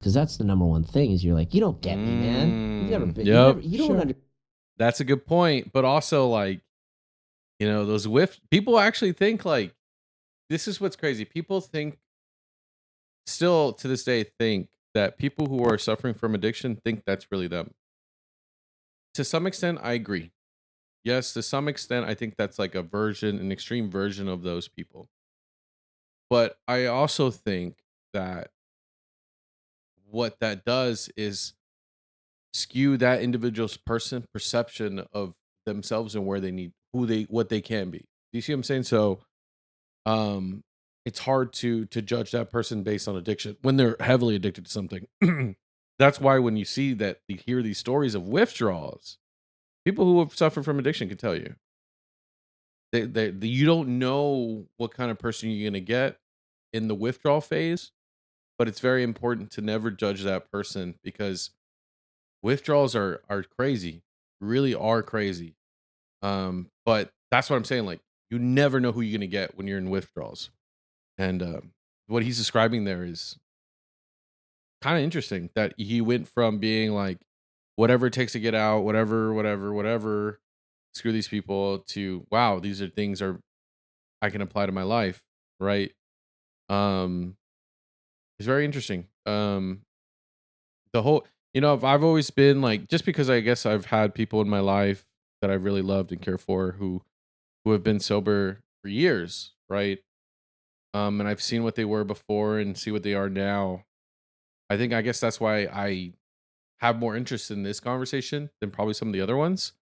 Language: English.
because that's the number one thing is you're like, you don't get me, man. You've never been, you Yep. never, you don't Sure. understand. That's a good point. But also, like, you know, those people actually think like this is what's crazy. People think still to this day think that people who are suffering from addiction think that's really them. To some extent, I agree. Yes, to some extent, I think that's like a version, an extreme version of those people. But I also think that what that does is skew that individual's perception of themselves and where they need what they can be. Do you see what I'm saying? So it's hard to judge that person based on addiction when they're heavily addicted to something. That's why when you see that you hear these stories of withdrawals, people who have suffered from addiction can tell you you don't know what kind of person you're going to get in the withdrawal phase, but it's very important to never judge that person because withdrawals are crazy, really are crazy. But that's what I'm saying. Like you never know who you're gonna get when you're in withdrawals, and what he's describing there is kind of interesting. That he went from being like whatever it takes to get out, whatever, screw these people, to wow, these are things are I can apply to my life, right? Um, it's very interesting. The whole if I've always been like just because I guess I've had people in my life that I've really loved and cared for who have been sober for years, right? And I've seen what they were before and see what they are now. I guess that's why I have more interest in this conversation than probably some of the other ones